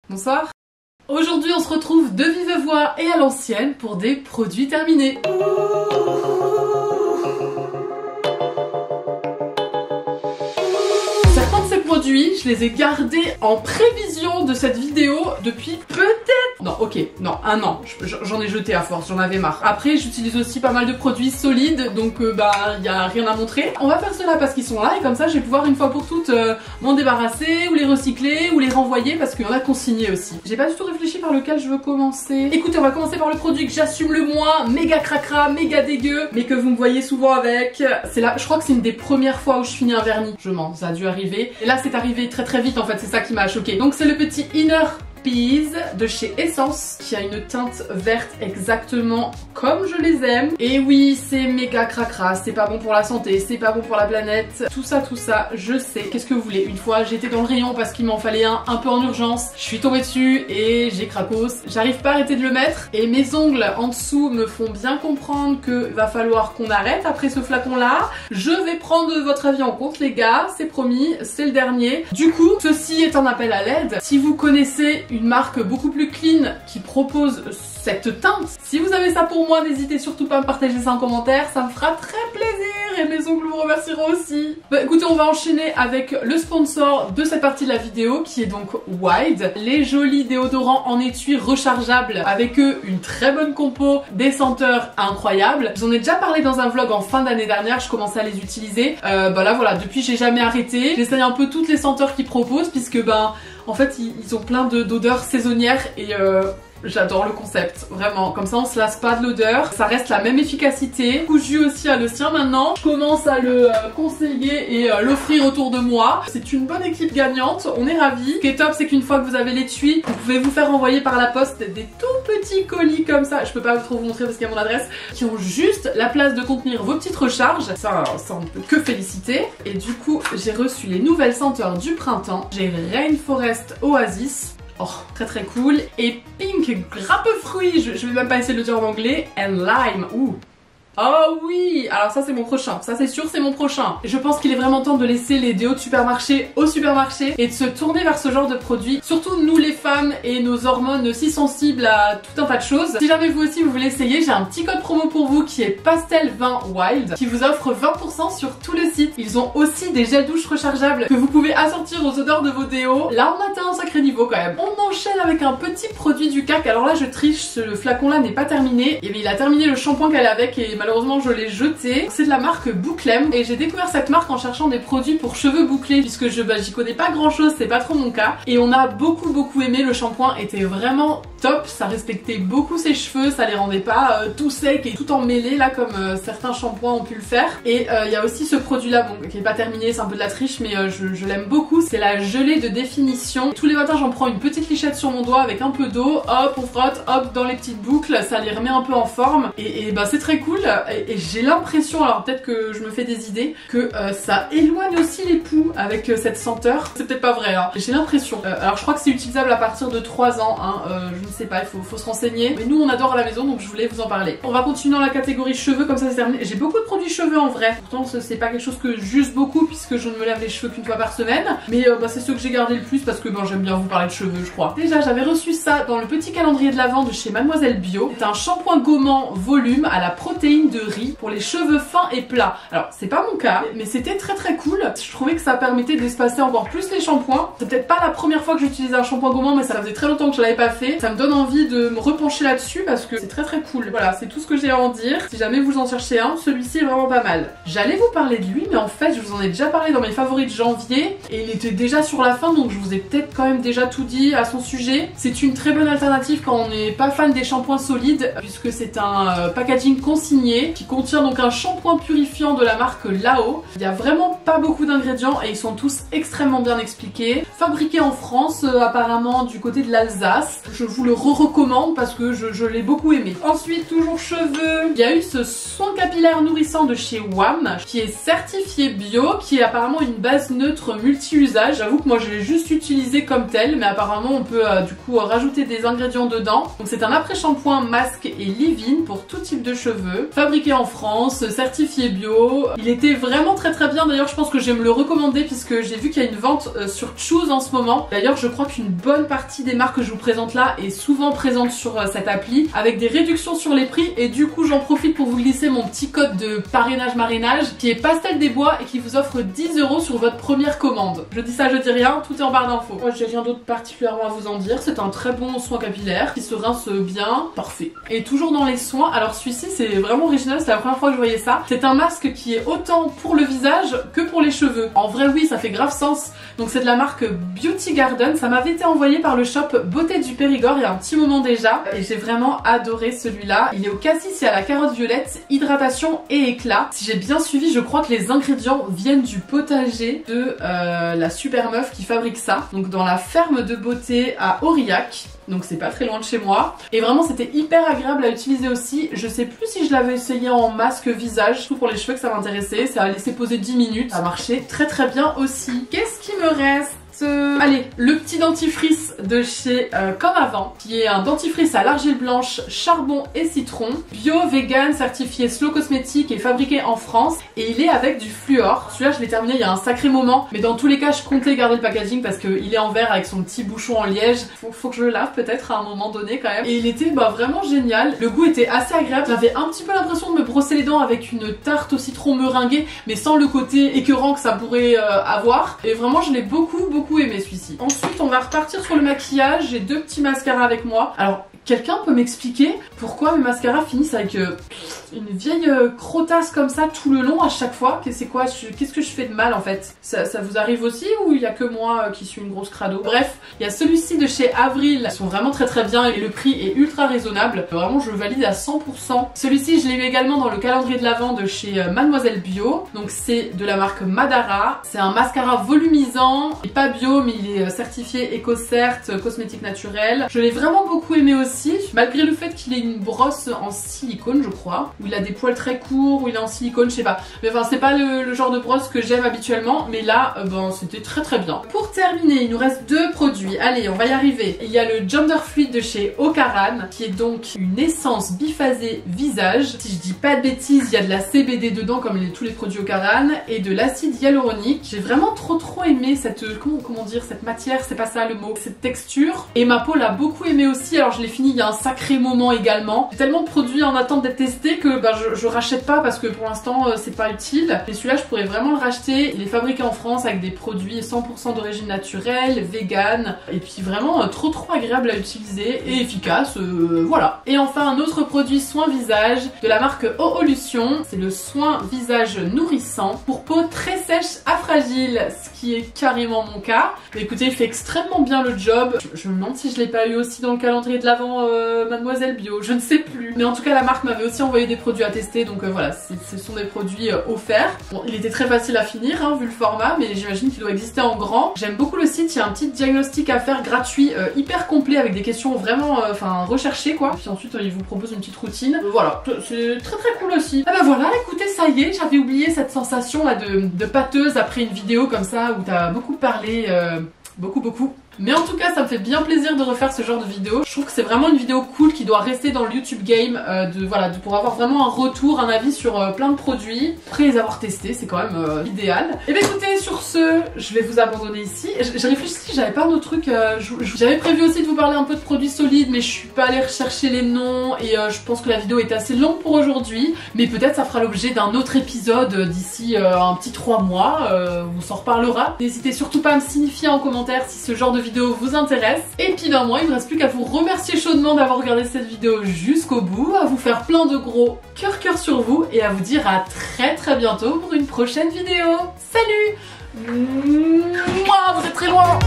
Bonsoir. Aujourd'hui on se retrouve de vive voix et à l'ancienne pour des produits terminés. Certains de ces produits, je les ai gardés en prévision de cette vidéo depuis peut-être... Non, ok, non, un an. J'en ai jeté à force, j'en avais marre. Après, j'utilise aussi pas mal de produits solides, donc y a rien à montrer. On va faire cela parce qu'ils sont là et comme ça, je vais pouvoir une fois pour toutes m'en débarrasser ou les recycler ou les renvoyer parce qu'il y en a consignés aussi. J'ai pas du tout réfléchi par lequel je veux commencer. Écoutez, on va commencer par le produit que j'assume le moins, méga cracra, méga dégueu, mais que vous me voyez souvent avec. C'est là, je crois que c'est une des premières fois où je finis un vernis. Je mens, ça a dû arriver. Et là, c'est arrivé très vite en fait, c'est ça qui m'a choqué. Donc c'est le petit Inner Peas de chez Essence qui a une teinte verte exactement comme je les aime. Et oui, c'est méga cracra, c'est pas bon pour la santé, c'est pas bon pour la planète, tout ça, je sais. Qu'est-ce que vous voulez? Une fois j'étais dans le rayon parce qu'il m'en fallait un peu en urgence, je suis tombée dessus et j'ai cracos. J'arrive pas à arrêter de le mettre et mes ongles en dessous me font bien comprendre que va falloir qu'on arrête après ce flacon là. Je vais prendre votre avis en compte les gars, c'est promis, c'est le dernier. Du coup, ceci est un appel à l'aide. Si vous connaissez une marque beaucoup plus clean qui propose cette teinte, si vous avez ça pour moi, n'hésitez surtout pas à me partager ça en commentaire, ça me fera très plaisir et mes ongles vous remercieront aussi. Bah écoutez, on va enchaîner avec le sponsor de cette partie de la vidéo qui est donc Wild, les jolis déodorants en étui rechargeables avec eux une très bonne compo, des senteurs incroyables. J'en ai déjà parlé dans un vlog en fin d'année dernière, je commençais à les utiliser. Là voilà, depuis j'ai jamais arrêté, j'essaye un peu toutes les senteurs qu'ils proposent puisque en fait ils ont plein d'odeurs saisonnières et j'adore le concept, vraiment. Comme ça on se lasse pas de l'odeur, ça reste la même efficacité. Couju aussi a le sien maintenant. Je commence à le conseiller et l'offrir autour de moi. C'est une bonne équipe gagnante, on est ravis. Ce qui est top, c'est qu'une fois que vous avez l'étui, vous pouvez vous faire envoyer par la poste des tout petits colis comme ça. Je peux pas trop vous montrer parce qu'il y a mon adresse, qui ont juste la place de contenir vos petites recharges. Ça on ne peut que féliciter. Et du coup, j'ai reçu les nouvelles senteurs du printemps. J'ai Rainforest Oasis. Oh, très cool. Et Pink Grappe Fruit, je vais même pas essayer de le dire en anglais. And Lime, ouh. Oh oui, alors ça c'est mon prochain, ça c'est sûr c'est mon prochain. Je pense qu'il est vraiment temps de laisser les déos de supermarché au supermarché et de se tourner vers ce genre de produits. Surtout nous les femmes et nos hormones si sensibles à tout un tas de choses. Si jamais vous aussi vous voulez essayer, j'ai un petit code promo pour vous qui est Pastel20 Wild qui vous offre 20% sur tout le site. Ils ont aussi des gels douche rechargeables que vous pouvez assortir aux odeurs de vos déos. Là on atteint un sacré niveau quand même. On enchaîne avec un petit produit du CAC. Alors là je triche, ce flacon là n'est pas terminé. Et bien il a terminé le shampoing qu'elle avait avec et malheureusement je l'ai jeté. C'est de la marque Bouclem et j'ai découvert cette marque en cherchant des produits pour cheveux bouclés puisque j'y connais pas grand chose, c'est pas trop mon cas. Et on a beaucoup aimé, le shampoing était vraiment top, ça respectait beaucoup ses cheveux, ça les rendait pas tout secs et tout emmêlés là comme certains shampoings ont pu le faire. Et il y a aussi ce produit là, bon qui est pas terminé, c'est un peu de la triche mais je l'aime beaucoup, c'est la gelée de définition. Tous les matins j'en prends une petite lichette sur mon doigt avec un peu d'eau, hop on frotte, hop dans les petites boucles, ça les remet un peu en forme et c'est très cool. Et j'ai l'impression, alors peut-être que je me fais des idées, que ça éloigne aussi les poux avec cette senteur. C'est peut-être pas vrai, hein. J'ai l'impression. Alors je crois que c'est utilisable à partir de 3 ans, hein. Je ne sais pas, il faut se renseigner. Mais nous on adore à la maison donc je voulais vous en parler. On va continuer dans la catégorie cheveux, comme ça c'est terminé. J'ai beaucoup de produits cheveux en vrai. Pourtant c'est pas quelque chose que j'use beaucoup puisque je ne me lave les cheveux qu'une fois par semaine. Mais c'est ceux que j'ai gardé le plus parce que j'aime bien vous parler de cheveux je crois. Déjà j'avais reçu ça dans le petit calendrier de l'Avent de chez Mademoiselle Bio. C'est un shampoing gommant volume à la protéine de riz pour les cheveux fins et plats. Alors c'est pas mon cas mais c'était très cool. Je trouvais que ça permettait d'espacer encore plus les shampoings. C'est peut-être pas la première fois que j'utilisais un shampoing gommant mais ça faisait très longtemps que je l'avais pas fait. Ça me donne envie de me repencher là-dessus parce que c'est très cool. Voilà, c'est tout ce que j'ai à en dire. Si jamais vous en cherchez un, celui-ci est vraiment pas mal. J'allais vous parler de lui mais en fait je vous en ai déjà parlé dans mes favoris de janvier et il était déjà sur la fin donc je vous ai peut-être quand même déjà tout dit à son sujet. C'est une très bonne alternative quand on n'est pas fan des shampoings solides puisque c'est un packaging consigné qui contient donc un shampoing purifiant de la marque Lao. Il y a vraiment pas beaucoup d'ingrédients et ils sont tous extrêmement bien expliqués. Fabriqué en France apparemment du côté de l'Alsace. Je vous le recommande parce que je l'ai beaucoup aimé. Ensuite toujours cheveux, il y a eu ce soin capillaire nourrissant de chez WAM qui est certifié bio, qui est apparemment une base neutre multi-usage. J'avoue que moi je l'ai juste utilisé comme tel mais apparemment peut du coup rajouter des ingrédients dedans. Donc c'est un après-shampoing, masque et leave-in pour tout type de cheveux. Fabriqué en France, certifié bio. Il était vraiment très bien. D'ailleurs je pense que je vais me le recommander puisque j'ai vu qu'il y a une vente sur Choose en ce moment. D'ailleurs je crois qu'une bonne partie des marques que je vous présente là est souvent présente sur cette appli avec des réductions sur les prix et du coup j'en profite pour vous glisser mon petit code de parrainage marinage qui est Pastel des Bois et qui vous offre 10 € sur votre première commande. Je dis ça, je dis rien, tout est en barre d'infos. Moi j'ai rien d'autre particulièrement à vous en dire. C'est un très bon soin capillaire qui se rince bien. Parfait. Et toujours dans les soins, alors celui-ci c'est vraiment original, c'est la première fois que je voyais ça. C'est un masque qui est autant pour le visage que pour les cheveux. En vrai oui, ça fait grave sens. Donc c'est de la marque Beauty Garden. Ça m'avait été envoyé par le shop Beauté du Périgord il y a un petit moment déjà. Et j'ai vraiment adoré celui-là. Il est au cassis et à la carotte violette, hydratation et éclat. Si j'ai bien suivi, je crois que les ingrédients viennent du potager de la super meuf qui fabrique ça. Donc dans la ferme de beauté à Aurillac. Donc c'est pas très loin de chez moi. Et vraiment c'était hyper agréable à utiliser aussi. Je sais plus si je l'avais essayé en masque visage, surtout pour les cheveux que ça m'intéressait. Ça a laissé poser 10 minutes. Ça marchait très bien aussi. Qu'est-ce qui me reste ? Allez, le petit dentifrice de chez Comme Avant, qui est un dentifrice à l'argile blanche, charbon et citron, bio, vegan, certifié Slow Cosmétique et fabriqué en France, et il est avec du fluor. Celui-là je l'ai terminé il y a un sacré moment, mais dans tous les cas je comptais garder le packaging parce qu'il est en verre avec son petit bouchon en liège. Faut que je le lave peut-être à un moment donné quand même. Et il était vraiment génial, le goût était assez agréable, j'avais un petit peu l'impression de me brosser les dents avec une tarte au citron meringuée, mais sans le côté écœurant que ça pourrait avoir, et vraiment je l'ai beaucoup aimé celui-ci. Ensuite on va repartir sur le maquillage, j'ai deux petits mascaras avec moi. Alors quelqu'un peut m'expliquer pourquoi mes mascaras finissent avec une vieille crotasse comme ça tout le long à chaque fois? C'est quoi? Qu'est-ce que je fais de mal en fait? Ça vous arrive aussi ou il y a que moi qui suis une grosse crado? Bref, il y a celui-ci de chez Avril, ils sont vraiment très bien et le prix est ultra raisonnable. Vraiment je le valide à 100%. Celui-ci je l'ai eu également dans le calendrier de l'Avent de chez Mademoiselle Bio. Donc c'est de la marque Madara. C'est un mascara volumisant, il est pas bio mais il est certifié EcoCert, cosmétique naturelle. Je l'ai vraiment beaucoup aimé aussi, malgré le fait qu'il ait une brosse en silicone je crois, où il a des poils très courts, où il est en silicone, je sais pas. Mais enfin c'est pas le genre de brosse que j'aime habituellement, mais là c'était très bien. Pour terminer, il nous reste deux produits. Allez, on va y arriver. Il y a le Gender Fluid de chez Ocaran, qui est donc une essence biphasée visage. Si je dis pas de bêtises, il y a de la CBD dedans comme tous les produits Ocaran et de l'acide hyaluronique. J'ai vraiment trop aimé cette comment dire, cette matière, c'est pas ça le mot, cette texture. Et ma peau l'a beaucoup aimé aussi. Alors je l'ai fini il y a un sacré moment également. J'ai tellement de produits en attente d'être testés que je rachète pas parce que pour l'instant c'est pas utile. Et celui-là je pourrais vraiment le racheter. Il est fabriqué en France avec des produits 100% d'origine naturelle, vegan, et puis vraiment trop agréable à utiliser et efficace, voilà. Et enfin un autre produit soin visage de la marque Oolution, c'est le soin visage nourrissant pour peau très sèche à fragile, ce qui est carrément mon cas. Mais écoutez, il fait extrêmement bien le job. Je me demande si je l'ai pas eu aussi dans le calendrier de l'Avent Mademoiselle Bio, je ne sais plus. Mais en tout cas la marque m'avait aussi envoyé des produits à tester, donc voilà, ce sont des produits offerts. Bon, il était très facile à finir vu le format, mais j'imagine qu'il doit exister en grand. J'aime beaucoup le site, il y a un petit diagnostic à faire gratuit, hyper complet avec des questions vraiment recherchées quoi. Puis ensuite il vous propose une petite routine. Voilà, c'est très cool aussi. Ah bah voilà, écoutez, ça y est, j'avais oublié cette sensation là de pâteuse après une vidéo comme ça où t'as beaucoup parlé, beaucoup. Mais en tout cas ça me fait bien plaisir de refaire ce genre de vidéo. Je trouve que c'est vraiment une vidéo cool qui doit rester dans le YouTube game pour avoir vraiment un retour, un avis sur plein de produits. Après les avoir testés c'est quand même idéal. Et bien écoutez, sur ce je vais vous abandonner ici. J'ai réfléchi, j'avais pas d'autres trucs. J'avais prévu aussi de vous parler un peu de produits solides mais je suis pas allée rechercher les noms et je pense que la vidéo est assez longue pour aujourd'hui. Mais peut-être ça fera l'objet d'un autre épisode d'ici un petit 3 mois. On s'en reparlera. N'hésitez surtout pas à me signifier en commentaire si ce genre de vidéo vous intéresse. Et puis moi il me reste plus qu'à vous remercier chaudement d'avoir regardé cette vidéo jusqu'au bout, à vous faire plein de gros cœur sur vous et à vous dire à très bientôt pour une prochaine vidéo. Salut! Mouah, vous êtes très loin!